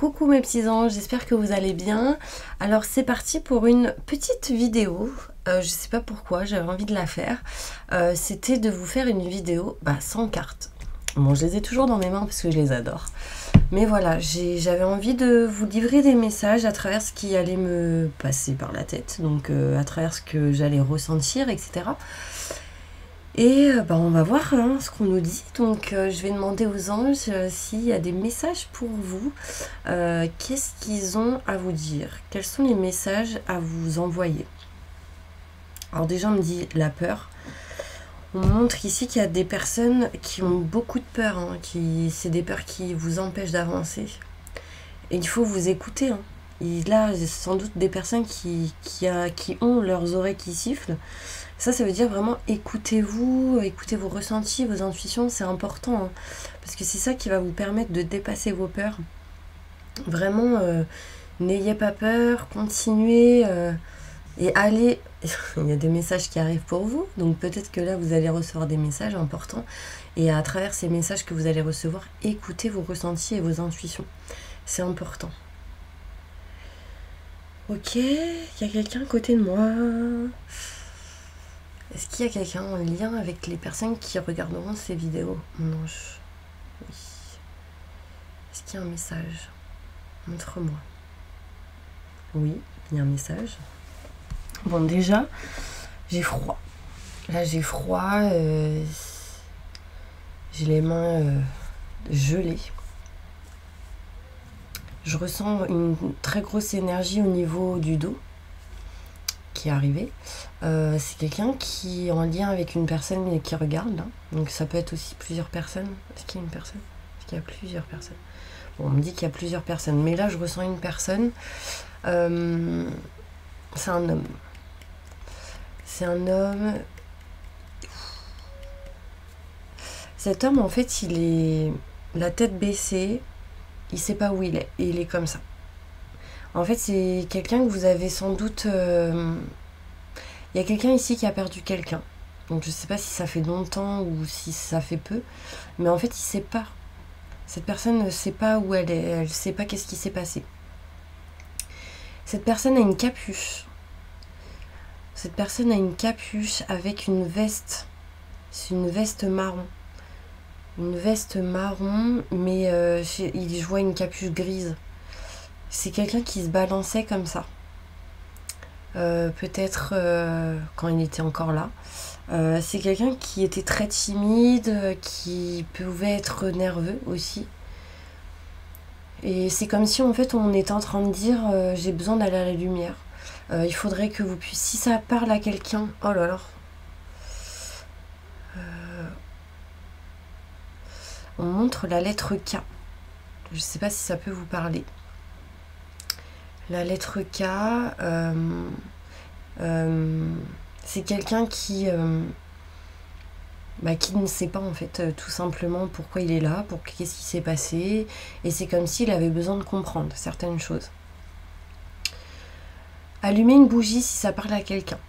Coucou mes petits anges, j'espère que vous allez bien. Alors c'est parti pour une petite vidéo. Je sais pas pourquoi, j'avais envie de la faire. C'était de vous faire une vidéo sans cartes. Bon, je les ai toujours dans mes mains parce que je les adore. Mais voilà, j'avais envie de vous livrer des messages à travers ce qui allait me passer par la tête. Donc à travers ce que j'allais ressentir, etc. Et on va voir ce qu'on nous dit. Donc je vais demander aux anges s'il y a des messages pour vous. Qu'est-ce qu'ils ont à vous dire? Quels sont les messages à vous envoyer? Alors déjà on me dit la peur. On montre ici qu'il y a des personnes qui ont beaucoup de peur. C'est des peurs qui vous empêchent d'avancer. Et il faut vous écouter. Et là, c'est sans doute des personnes qui ont leurs oreilles qui sifflent. Ça veut dire vraiment écoutez-vous, écoutez vos ressentis, vos intuitions, c'est important. Parce que c'est ça qui va vous permettre de dépasser vos peurs. Vraiment, n'ayez pas peur, continuez et allez. Il y a des messages qui arrivent pour vous, donc peut-être que là, vous allez recevoir des messages importants. Et à travers ces messages que vous allez recevoir, écoutez vos ressentis et vos intuitions. C'est important. Ok, il y a quelqu'un à côté de moi. Est-ce qu'il y a quelqu'un en lien avec les personnes qui regarderont ces vidéos? Mon ange. Oui. Est-ce qu'il y a un message? Montre-moi. Oui, il y a un message. Bon, déjà, j'ai froid. Là, j'ai froid. J'ai les mains gelées. Je ressens une très grosse énergie au niveau du dos qui est arrivée. C'est quelqu'un qui est en lien avec une personne qui regarde. Là. Donc ça peut être aussi plusieurs personnes. Est-ce qu'il y a une personne? Est-ce qu'il y a plusieurs personnes? Bon, on me dit qu'il y a plusieurs personnes. Mais là, je ressens une personne. C'est un homme. C'est un homme. Cet homme, en fait, il est la tête baissée. Il sait pas où il est. Et il est comme ça. En fait, c'est quelqu'un que vous avez sans doute... Il y a quelqu'un ici qui a perdu quelqu'un. Donc je ne sais pas si ça fait longtemps ou si ça fait peu. Mais en fait, il ne sait pas. Cette personne ne sait pas où elle est. Elle ne sait pas qu'est-ce qui s'est passé. Cette personne a une capuche. Cette personne a une capuche avec une veste. C'est une veste marron. Une veste marron, mais je vois une capuche grise. C'est quelqu'un qui se balançait comme ça. Peut-être quand il était encore là. C'est quelqu'un qui était très timide, qui pouvait être nerveux aussi. Et c'est comme si en fait on était en train de dire j'ai besoin d'aller à la lumière. Il faudrait que vous puissiez, si ça parle à quelqu'un, oh là là. On montre la lettre K. Je ne sais pas si ça peut vous parler. La lettre K, c'est quelqu'un qui ne sait pas en fait tout simplement pourquoi il est là, qu'est-ce qui s'est passé, et c'est comme s'il avait besoin de comprendre certaines choses. Allumez une bougie si ça parle à quelqu'un.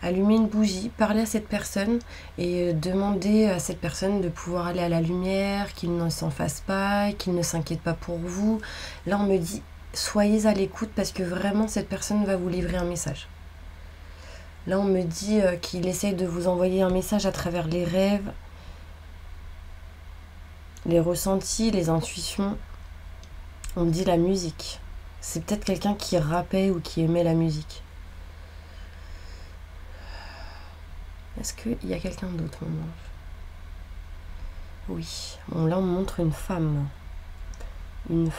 Allumez une bougie, parlez à cette personne et demandez à cette personne de pouvoir aller à la lumière, qu'il ne s'en fasse pas, qu'il ne s'inquiète pas pour vous. Là on me dit soyez à l'écoute parce que vraiment cette personne va vous livrer un message. Là on me dit qu'il essaye de vous envoyer un message à travers les rêves, les ressentis, les intuitions. On me dit la musique. C'est peut-être quelqu'un qui rappait ou qui aimait la musique. Est-ce qu'il y a quelqu'un d'autre, mon ange? Oui. Bon, là on me montre une femme. Une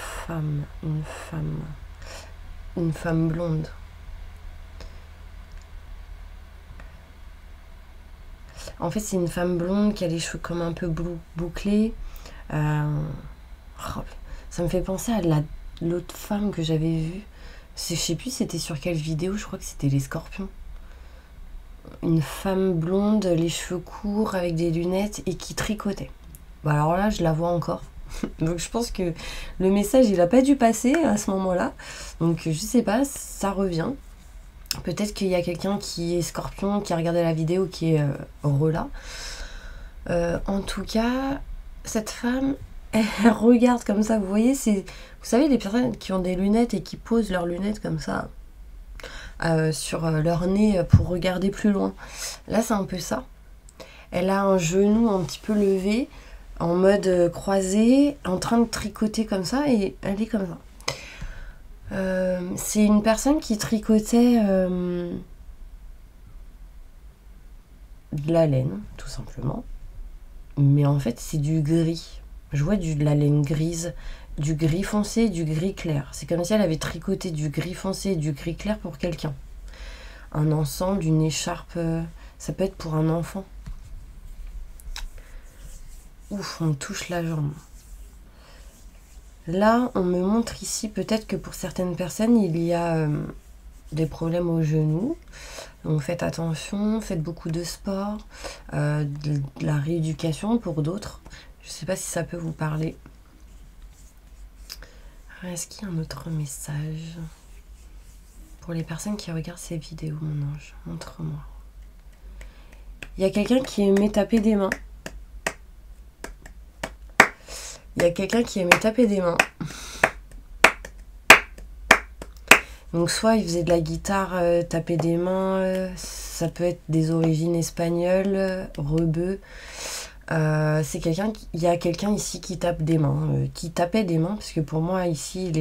femme blonde. En fait, c'est une femme blonde qui a les cheveux comme un peu bouclés. Ça me fait penser à l'autre femme que j'avais vue. Je sais plus c'était sur quelle vidéo, je crois que c'était les Scorpions. Une femme blonde, les cheveux courts, avec des lunettes et qui tricotait. Alors là, je la vois encore. Donc je pense que le message il a pas dû passer à ce moment-là. Donc je sais pas, ça revient. Peut-être qu'il y a quelqu'un qui est Scorpion, qui a regardé la vidéo, qui est Rola. En tout cas, cette femme, elle regarde comme ça. Vous voyez, vous savez, les personnes qui ont des lunettes et qui posent leurs lunettes comme ça sur leur nez pour regarder plus loin. Là, c'est un peu ça. Elle a un genou un petit peu levé, en mode croisé, en train de tricoter comme ça, et elle est comme ça. C'est une personne qui tricotait de la laine, tout simplement. Mais en fait, c'est du gris. Je vois de la laine grise, du gris foncé et du gris clair. C'est comme si elle avait tricoté du gris foncé et du gris clair pour quelqu'un. Un ensemble, une écharpe, ça peut être pour un enfant. Ouf, on me touche la jambe. Là, on me montre ici peut-être que pour certaines personnes, il y a des problèmes au genou. Donc faites attention, faites beaucoup de sport, de la rééducation pour d'autres. Je ne sais pas si ça peut vous parler. Est-ce qu'il y a un autre message pour les personnes qui regardent ces vidéos, mon ange? Montre-moi. Il y a quelqu'un qui aimait taper des mains. Il y a quelqu'un qui aimait taper des mains. Donc soit il faisait de la guitare, taper des mains, ça peut être des origines espagnoles, rebeu. Il y a quelqu'un ici qui tape des mains, qui tapait des mains, parce que pour moi ici,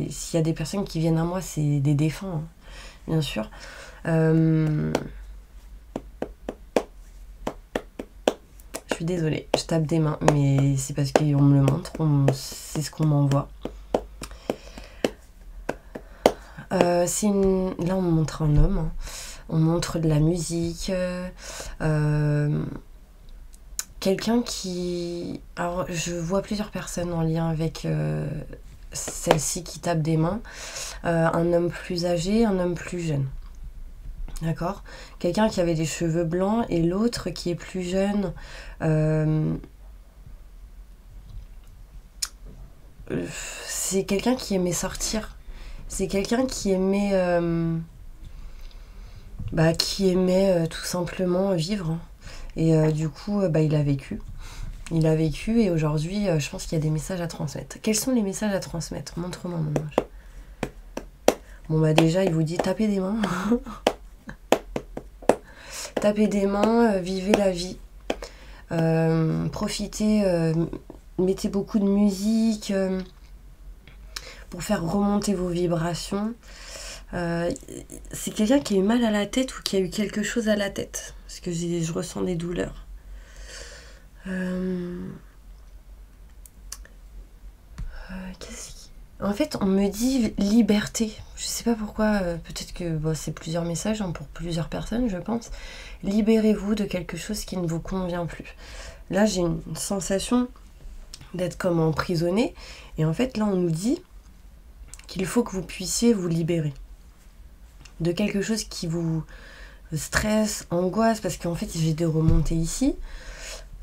s'il y a des personnes qui viennent à moi, c'est des défunts, hein, bien sûr. Je suis désolée, je tape des mains, mais c'est parce qu'on me le montre, c'est ce qu'on m'envoie. Là on me montre un homme, hein. On montre de la musique, quelqu'un qui... Alors je vois plusieurs personnes en lien avec celle-ci qui tape des mains, un homme plus âgé, un homme plus jeune. D'accord? Quelqu'un qui avait des cheveux blancs et l'autre qui est plus jeune. C'est quelqu'un qui aimait sortir. C'est quelqu'un qui aimait... tout simplement vivre. Et du coup, il a vécu. Il a vécu et aujourd'hui, je pense qu'il y a des messages à transmettre. Quels sont les messages à transmettre? Montre-moi, mon ange. Bon, déjà, il vous dit tapez des mains. Tapez des mains, vivez la vie. Profitez, mettez beaucoup de musique pour faire remonter vos vibrations. C'est quelqu'un qui a eu mal à la tête ou qui a eu quelque chose à la tête. Parce que je ressens des douleurs. En fait, on me dit liberté. Je sais pas pourquoi, peut-être que c'est plusieurs messages pour plusieurs personnes, je pense. Libérez-vous de quelque chose qui ne vous convient plus. Là, j'ai une sensation d'être comme emprisonné. Et en fait, là, on nous dit qu'il faut que vous puissiez vous libérer de quelque chose qui vous stresse, angoisse, parce qu'en fait, j'ai des remontées ici.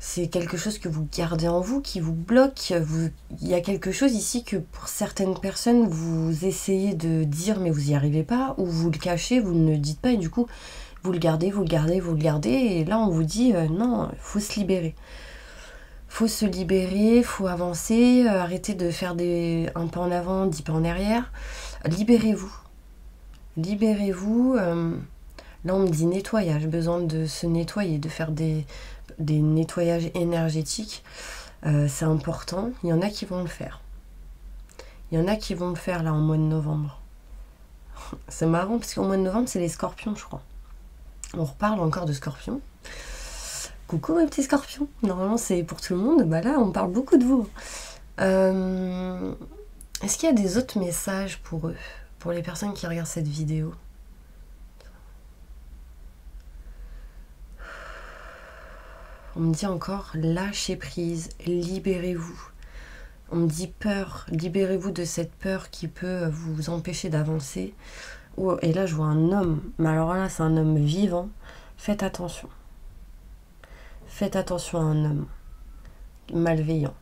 C'est quelque chose que vous gardez en vous, qui vous bloque. Il y a quelque chose ici que pour certaines personnes, vous essayez de dire, mais vous n'y arrivez pas, ou vous le cachez, vous ne le dites pas, et du coup, vous le gardez, vous le gardez, vous le gardez, et là, on vous dit, non, il faut se libérer. Faut se libérer, faut avancer, arrêter de faire un pas en avant, 10 pas en arrière. Libérez-vous. Libérez-vous. Là, on me dit nettoyage, besoin de se nettoyer, de faire des nettoyages énergétiques. C'est important. Il y en a qui vont le faire. Il y en a qui vont le faire là en mois de novembre. C'est marrant parce qu'au mois de novembre, c'est les scorpions, je crois. On reparle encore de scorpions. Coucou mes petits scorpions. Normalement, c'est pour tout le monde. Là, on parle beaucoup de vous. Est-ce qu'il y a des autres messages pour eux, pour les personnes qui regardent cette vidéo? On me dit encore, lâchez prise, libérez-vous. On me dit peur, libérez-vous de cette peur qui peut vous empêcher d'avancer. Et là, je vois un homme, mais alors là, c'est un homme vivant. Faites attention. Faites attention à un homme malveillant.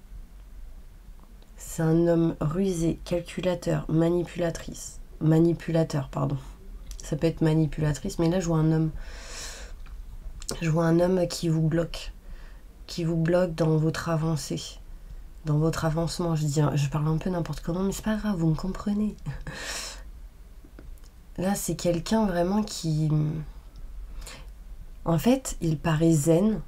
C'est un homme rusé, calculateur, manipulateur, pardon. Ça peut être manipulatrice, mais là, je vois un homme. Je vois un homme qui vous bloque dans votre avancée. dans votre avancement. Je parle un peu n'importe comment, mais c'est pas grave, vous me comprenez. Là, c'est quelqu'un vraiment qui... En fait, il paraît zen,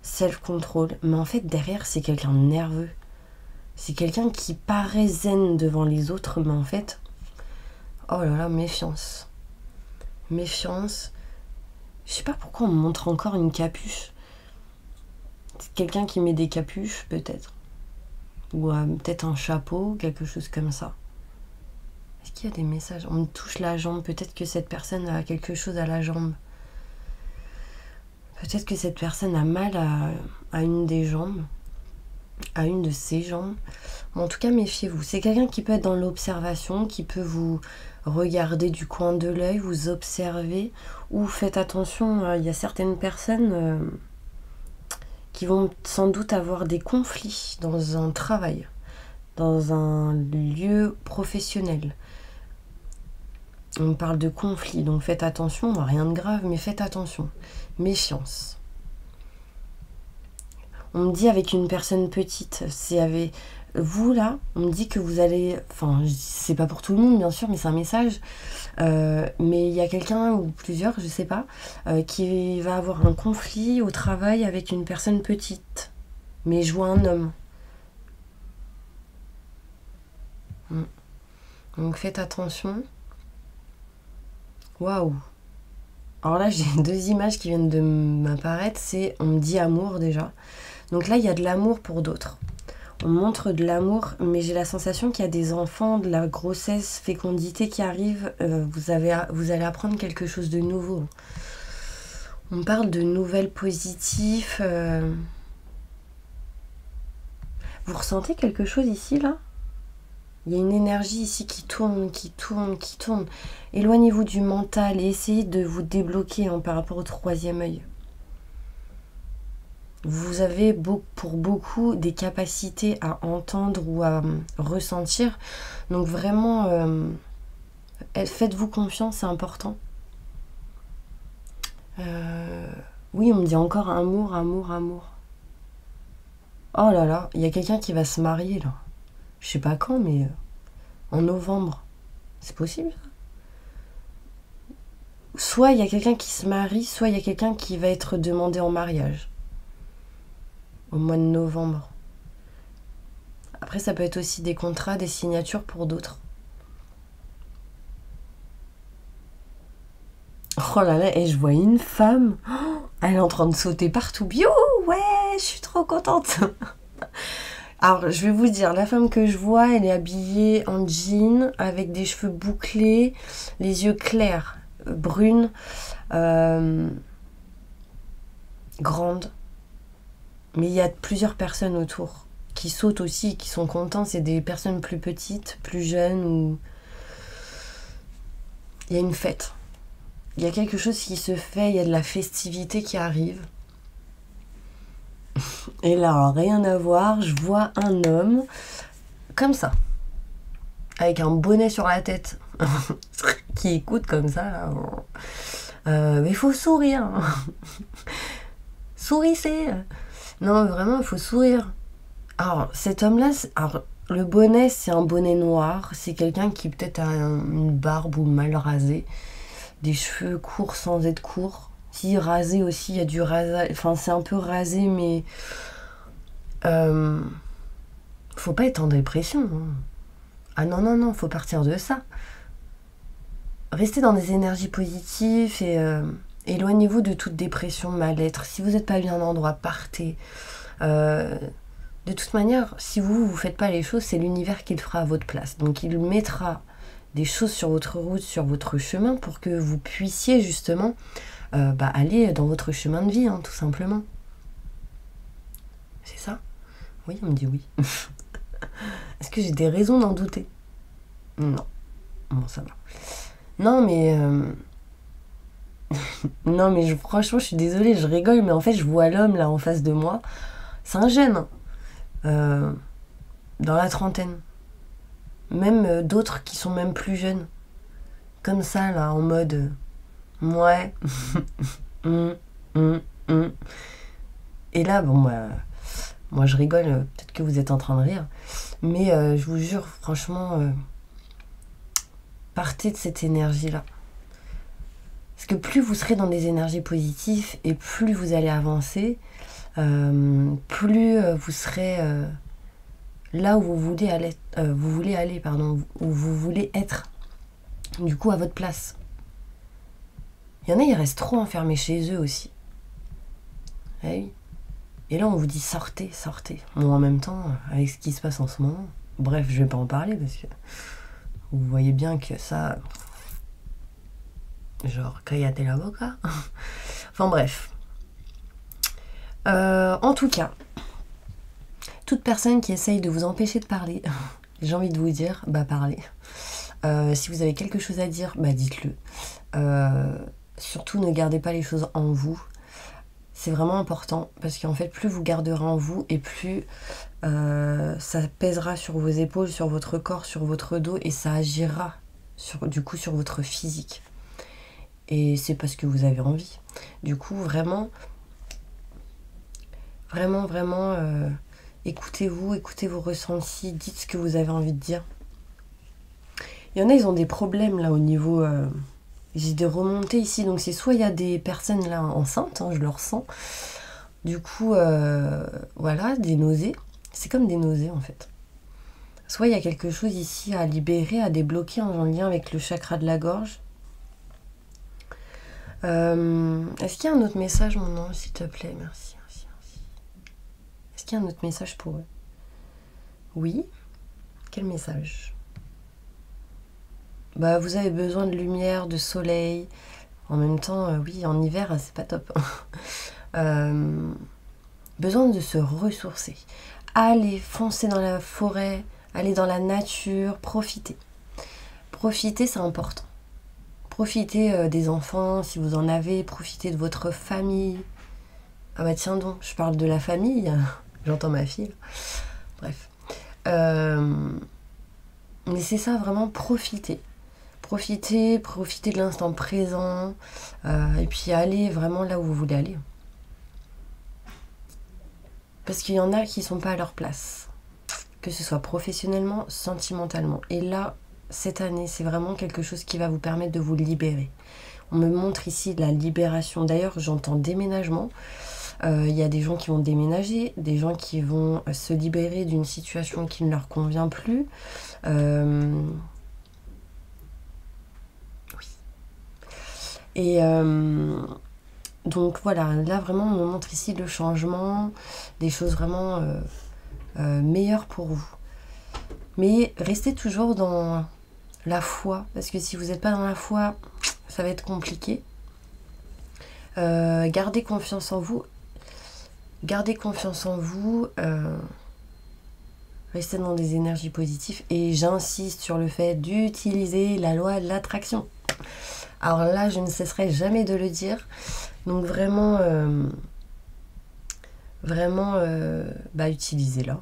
self-control, mais en fait, derrière, c'est quelqu'un de nerveux. C'est quelqu'un qui paraît zen devant les autres, mais en fait... Oh là là, méfiance. Méfiance. Je sais pas pourquoi on me montre encore une capuche. C'est quelqu'un qui met des capuches, peut-être. Ou peut-être un chapeau, quelque chose comme ça. Est-ce qu'il y a des messages? On me touche la jambe. Peut-être que cette personne a quelque chose à la jambe. Peut-être que cette personne a mal à une des jambes. À une de ses jambes. Mais en tout cas, méfiez-vous. C'est quelqu'un qui peut être dans l'observation, qui peut vous regarder du coin de l'œil, vous observer. Ou faites attention, il y a certaines personnes qui vont sans doute avoir des conflits dans un travail, dans un lieu professionnel. On parle de conflit, donc faites attention, rien de grave, mais faites attention. Méfiance. On me dit avec une personne petite, c'est avec vous là, on me dit que vous allez, enfin c'est pas pour tout le monde bien sûr, mais c'est un message, mais il y a quelqu'un ou plusieurs, je sais pas, qui va avoir un conflit au travail avec une personne petite, mais je vois un homme. Donc faites attention. Waouh. Alors là j'ai deux images qui viennent de m'apparaître, on me dit amour déjà. Donc là il y a de l'amour pour d'autres. On montre de l'amour, mais j'ai la sensation qu'il y a des enfants, de la grossesse, fécondité qui arrivent. Vous allez apprendre quelque chose de nouveau. On parle de nouvelles positives. Vous ressentez quelque chose ici, là? Il y a une énergie ici qui tourne, qui tourne, qui tourne. Éloignez-vous du mental et essayez de vous débloquer par rapport au troisième œil. Vous avez pour beaucoup des capacités à entendre ou à ressentir. Donc vraiment, faites-vous confiance, c'est important. Oui, on me dit encore amour, amour, amour. Oh là là, il y a quelqu'un qui va se marier là. Je sais pas quand, mais en novembre. C'est possible ça? Soit il y a quelqu'un qui se marie, soit il y a quelqu'un qui va être demandé en mariage. Au mois de novembre. Après, ça peut être aussi des contrats, des signatures pour d'autres. Oh là là, et je vois une femme. Oh, elle est en train de sauter partout. Bio, ouais, je suis trop contente. Alors, je vais vous dire, la femme que je vois, elle est habillée en jean, avec des cheveux bouclés, les yeux clairs, brunes, grande. Mais il y a plusieurs personnes autour qui sautent aussi, qui sont contents. C'est des personnes plus petites, plus jeunes. Ou... il y a une fête. Il y a quelque chose qui se fait, il y a de la festivité qui arrive. Et là, rien à voir, je vois un homme comme ça, avec un bonnet sur la tête, qui écoute comme ça. Mais il faut sourire. Sourissez. Non, vraiment, il faut sourire. Alors, cet homme-là, le bonnet, c'est un bonnet noir. C'est quelqu'un qui peut-être a une barbe ou mal rasée. Des cheveux courts sans être courts. Si rasé aussi, il y a du rasage. Enfin, c'est un peu rasé, mais... faut pas être en dépression. Hein. Ah non, non, non, faut partir de ça. Restez dans des énergies positives et éloignez-vous de toute dépression, mal-être. Si vous n'êtes pas bien en endroit, partez. De toute manière, si vous ne faites pas les choses, c'est l'univers qui le fera à votre place. Donc il mettra des choses sur votre route, sur votre chemin, pour que vous puissiez justement aller dans votre chemin de vie, hein, tout simplement. C'est ça? Oui, on me dit oui. Est-ce que j'ai des raisons d'en douter? Non. Bon, ça va. Non, mais... non, mais franchement, je suis désolée, je rigole, mais en fait, je vois l'homme là en face de moi. C'est un jeune. Dans la trentaine. Même d'autres qui sont même plus jeunes. Comme ça, là, en mode... ouais. Et là, bon, Moi je rigole, peut-être que vous êtes en train de rire, mais je vous jure, franchement, partez de cette énergie-là. Parce que plus vous serez dans des énergies positives et plus vous allez avancer, plus vous serez là où vous voulez aller, où vous voulez être, du coup à votre place. Il y en a, ils restent trop enfermés chez eux aussi. Ah oui. Et là, on vous dit sortez, sortez. Bon, en même temps, avec ce qui se passe en ce moment, bref, je vais pas en parler parce que vous voyez bien que ça, genre, cállate la boca. Enfin bref. En tout cas, toute personne qui essaye de vous empêcher de parler, j'ai envie de vous dire, bah parlez. Si vous avez quelque chose à dire, bah dites-le. Surtout ne gardez pas les choses en vous. C'est vraiment important parce qu'en fait plus vous garderez en vous et plus ça pèsera sur vos épaules, sur votre corps, sur votre dos et ça agira du coup sur votre physique. Et c'est parce que vous avez envie. Du coup vraiment écoutez-vous, écoutez vos ressentis, dites ce que vous avez envie de dire. Il y en a, ils ont des problèmes là au niveau... J'ai des remontées ici, donc c'est soit il y a des personnes là enceintes, hein, je le ressens. Du coup, voilà, des nausées. C'est comme des nausées en fait. Soit il y a quelque chose ici à libérer, à débloquer en lien avec le chakra de la gorge. Est-ce qu'il y a un autre message, mon ange, s'il te plaît? Merci, merci, merci. Est-ce qu'il y a un autre message pour eux? Oui. Quel message? Bah, vous avez besoin de lumière, de soleil. En même temps, oui, en hiver, c'est pas top. Besoin de se ressourcer. Allez, foncez dans la forêt, allez dans la nature, profitez. Profitez, c'est important. Profitez des enfants, si vous en avez. Profitez de votre famille. Ah bah tiens donc, je parle de la famille. J'entends ma fille. Bref. Mais c'est ça, vraiment, profitez. Profitez de l'instant présent, et puis allez vraiment là où vous voulez aller. Parce qu'il y en a qui ne sont pas à leur place, que ce soit professionnellement, sentimentalement. Et là, cette année, c'est vraiment quelque chose qui va vous permettre de vous libérer. On me montre ici de la libération. D'ailleurs, j'entends déménagement. Il y a des gens qui vont déménager, des gens qui vont se libérer d'une situation qui ne leur convient plus. Et donc voilà, là vraiment on me montre ici le changement, des choses vraiment meilleures pour vous. Mais restez toujours dans la foi, parce que si vous n'êtes pas dans la foi, ça va être compliqué. Gardez confiance en vous. Gardez confiance en vous. Restez dans des énergies positives. Et j'insiste sur le fait d'utiliser la loi de l'attraction. Alors là, je ne cesserai jamais de le dire. Donc vraiment, utilisez-la.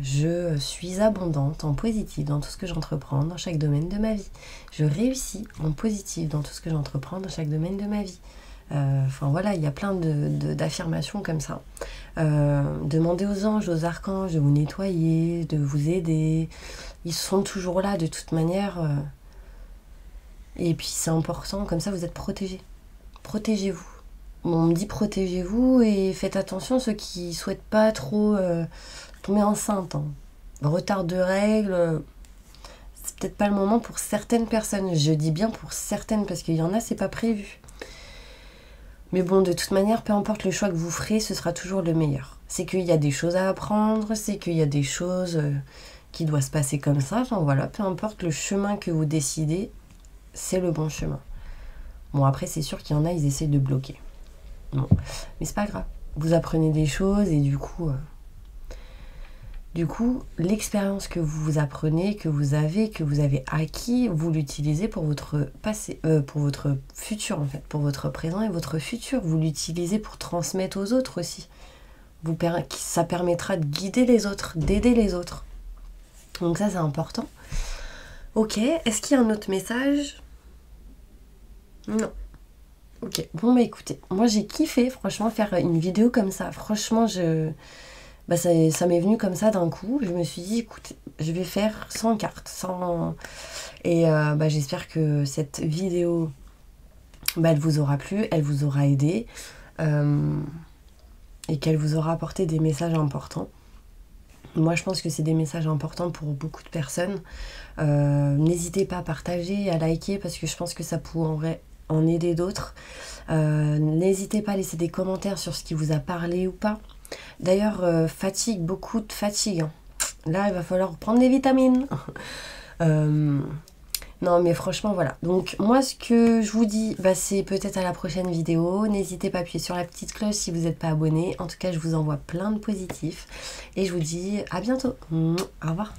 Je suis abondante en positif dans tout ce que j'entreprends dans chaque domaine de ma vie. Je réussis en positif dans tout ce que j'entreprends dans chaque domaine de ma vie. Enfin voilà, il y a plein d'affirmations comme ça. Demandez aux anges, aux archanges de vous nettoyer, de vous aider. Ils sont toujours là de toute manière. Et puis c'est important, comme ça vous êtes protégés. Protégez-vous. On me dit protégez-vous et faites attention ceux qui ne souhaitent pas trop tomber enceinte. Hein. Retard de règles, c'est peut-être pas le moment pour certaines personnes. Je dis bien pour certaines parce qu'il y en a, c'est pas prévu. Mais bon, de toute manière, peu importe le choix que vous ferez, ce sera toujours le meilleur. C'est qu'il y a des choses à apprendre, c'est qu'il y a des choses qui doivent se passer comme ça. Enfin voilà, peu importe le chemin que vous décidez, c'est le bon chemin. Bon, après, c'est sûr qu'il y en a, ils essayent de bloquer. Bon, mais c'est pas grave. Vous apprenez des choses et du coup, l'expérience que vous apprenez, que vous avez acquis, vous l'utilisez pour votre passé, pour votre futur en fait, pour votre présent et votre futur. Vous l'utilisez pour transmettre aux autres aussi. Ça permettra de guider les autres, d'aider les autres. Donc ça, c'est important. Ok, est-ce qu'il y a un autre message? Non. Ok, bon bah écoutez, moi j'ai kiffé franchement faire une vidéo comme ça. Franchement, bah ça m'est venu comme ça d'un coup. Je me suis dit, écoute, je vais faire 100 cartes. Et bah, j'espère que cette vidéo, bah, elle vous aura plu, elle vous aura aidé. Et qu'elle vous aura apporté des messages importants. Moi, je pense que c'est des messages importants pour beaucoup de personnes. N'hésitez pas à partager, à liker, parce que je pense que ça pourrait en aider d'autres. N'hésitez pas à laisser des commentaires sur ce qui vous a parlé ou pas. D'ailleurs, fatigue, beaucoup de fatigue. Hein. Là, il va falloir prendre des vitamines. Non, mais franchement, voilà. Donc, moi, ce que je vous dis, bah, c'est peut-être à la prochaine vidéo. N'hésitez pas à appuyer sur la petite cloche si vous n'êtes pas abonné. En tout cas, je vous envoie plein de positifs. Et je vous dis à bientôt. Au revoir.